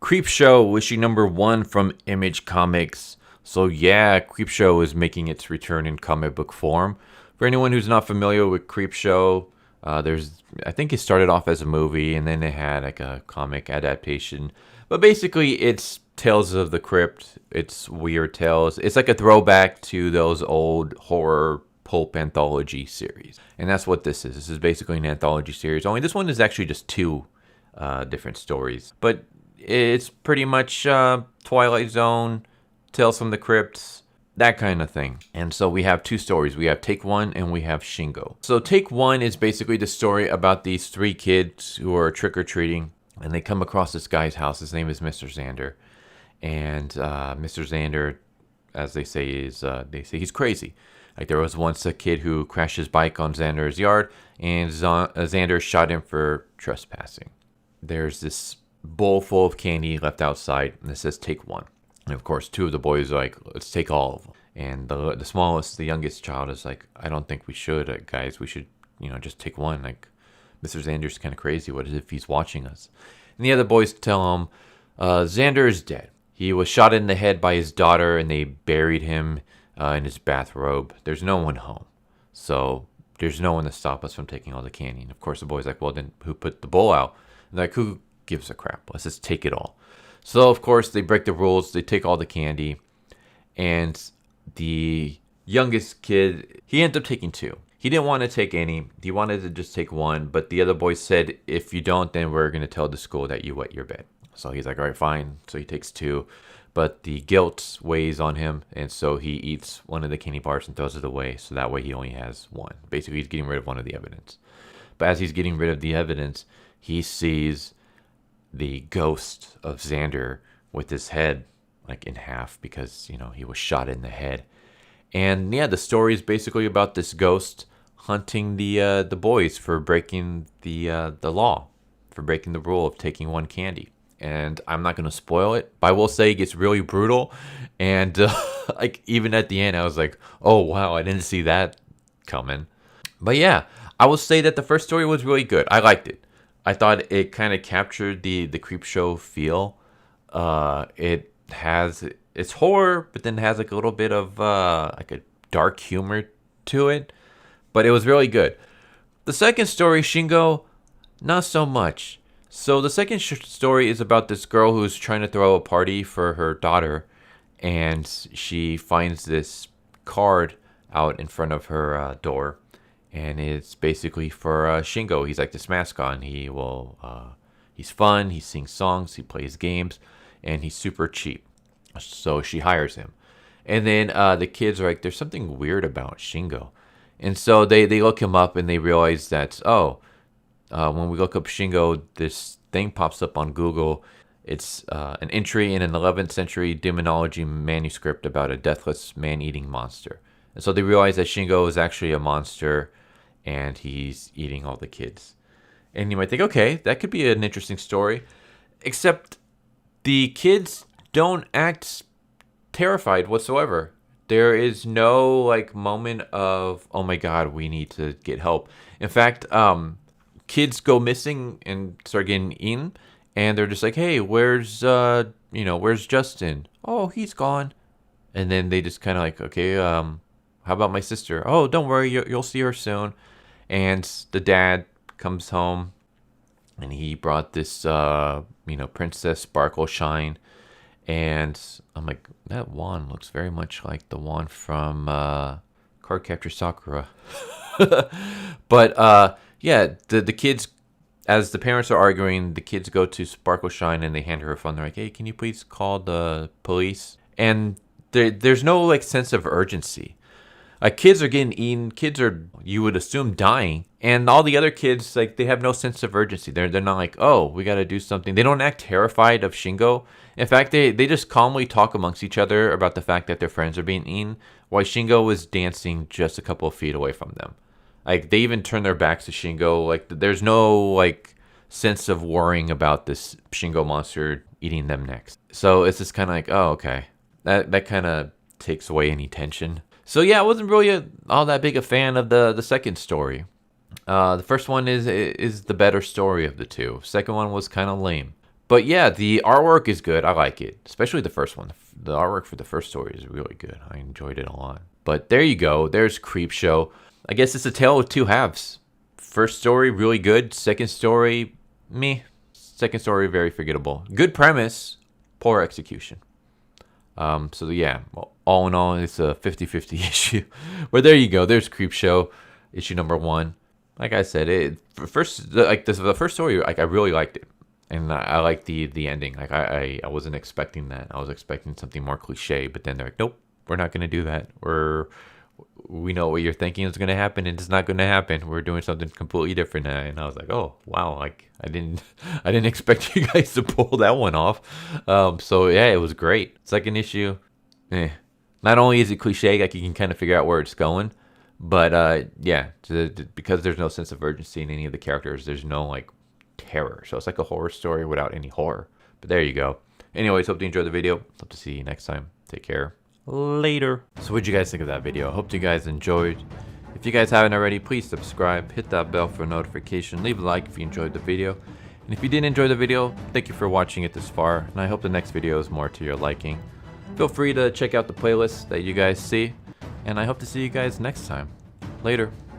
Creepshow issue number 1 from Image Comics. So yeah, Creepshow is making its return in comic book form. For anyone who's not familiar with Creepshow, I think it started off as a movie and then it had like a comic adaptation. But basically it's Tales of the Crypt. It's weird tales. It's like a throwback to those old horror pulp anthology series. And that's what this is. This is basically an anthology series. Only this one is actually just 2 different stories. But it's pretty much Twilight Zone, Tales from the Crypt, that kind of thing. And so we have 2 stories. We have Take 1 and we have Shingo. So Take 1 is basically the story about these 3 kids who are trick-or-treating. And they come across this guy's house. His name is Mr. Xander. And Mr. Xander, as they say, he's crazy. Like there was once a kid who crashed his bike on Xander's yard. And Xander shot him for trespassing. There's this bowl full of candy left outside, and it says take 1. And of course 2 of the boys are like, let's take all of them. And the smallest, the youngest child is like, I don't think we should, guys. We should, just take 1. Like, Mr. Xander's kind of crazy. What if he's watching us? And the other boys tell him, Xander is dead. He was shot in the head by his daughter, and they buried him in his bathrobe. There's no one home. So there's no one to stop us from taking all the candy. And of course the boy's like, well, then who put the bowl out? And like, who gives a crap? Let's just take it all. So of course they break the rules. They take all the candy, and the youngest kid, he ends up taking 2. He didn't want to take any. He wanted to just take 1, but the other boys said, if you don't, then we're going to tell the school that you wet your bed. So he's like, all right, fine. So he takes 2, but the guilt weighs on him, and so he eats one of the candy bars and throws it away. So that way he only has 1. Basically, he's getting rid of one of the evidence. But as he's getting rid of the evidence, he sees the ghost of Xander with his head like in half because he was shot in the head. And yeah, the story is basically about this ghost hunting the boys for breaking the law, for breaking the rule of taking 1 candy. And I'm not gonna spoil it, but I will say it gets really brutal. And like even at the end, I was like, oh wow, I didn't see that coming. But yeah, I will say that the first story was really good. I liked it. I thought it kind of captured the Creepshow feel. It's horror, but then has like a little bit of like a dark humor to it. But it was really good. The second story, Shingo, not so much. So the second story is about this girl who's trying to throw a party for her daughter, and she finds this card out in front of her door. And it's basically for Shingo. He's like this mascot, and he's fun, he sings songs, he plays games, and he's super cheap. So she hires him. And then the kids are like, there's something weird about Shingo. And so they look him up, and they realize that, when we look up Shingo, this thing pops up on Google. It's an entry in an 11th century demonology manuscript about a deathless man-eating monster. And so they realize that Shingo is actually a monster, and he's eating all the kids. And you might think, okay, that could be an interesting story. Except the kids don't act terrified whatsoever. There is no like moment of, oh my god, we need to get help. In fact, kids go missing and start getting eaten, and they're just like, hey, where's Justin? Oh, he's gone. And then they just kind of like, okay, how about my sister? Oh, don't worry, you'll see her soon. And the dad comes home, and he brought this, Princess Sparkle Shine. And I'm like, that wand looks very much like the wand from Cardcaptor Sakura. But yeah, the kids, as the parents are arguing, the kids go to Sparkle Shine and they hand her a phone. They're like, hey, can you please call the police? And there's no like sense of urgency. Like kids are getting eaten. Kids are, you would assume, dying. And all the other kids, like, they have no sense of urgency. They're not like, oh, we got to do something. They don't act terrified of Shingo. In fact, they just calmly talk amongst each other about the fact that their friends are being eaten, while Shingo was dancing just a couple of feet away from them. Like, they even turn their backs to Shingo. Like, there's no, like, sense of worrying about this Shingo monster eating them next. So it's just kind of like, oh, okay. That kind of takes away any tension. So yeah, I wasn't really all that big a fan of the second story. The first one is the better story of the 2. Second one was kind of lame. But yeah, the artwork is good. I like it, especially the first one. The artwork for the first story is really good. I enjoyed it a lot. But there you go. There's Creepshow. I guess it's a tale of two halves. First story, really good. Second story, meh. Second story, very forgettable. Good premise, poor execution. So yeah, well, all in all, it's a 50-50 issue. But there you go. There's Creepshow, issue number 1. Like I said, the first story, like I really liked it, and I liked the ending. Like I wasn't expecting that. I was expecting something more cliche, but then they're like, nope, we're not gonna do that. We know what you're thinking is gonna happen, and it's not gonna happen. We're doing something completely different now. And I was like, oh wow, like I didn't expect you guys to pull that one off. So yeah, it was great. Second issue, not only is it cliche, like you can kind of figure out where it's going, but yeah, because there's no sense of urgency in any of the characters, there's no like terror. So it's like a horror story without any horror. But there you go. Anyways, hope you enjoyed the video. Hope to see you next time. Take care. Later. So what'd you guys think of that video? I hope you guys enjoyed. If you guys haven't already, please subscribe, hit that bell for a notification, leave a like if you enjoyed the video. And if you didn't enjoy the video, thank you for watching it this far, and I hope the next video is more to your liking. Feel free to check out the playlist that you guys see, and I hope to see you guys next time. Later.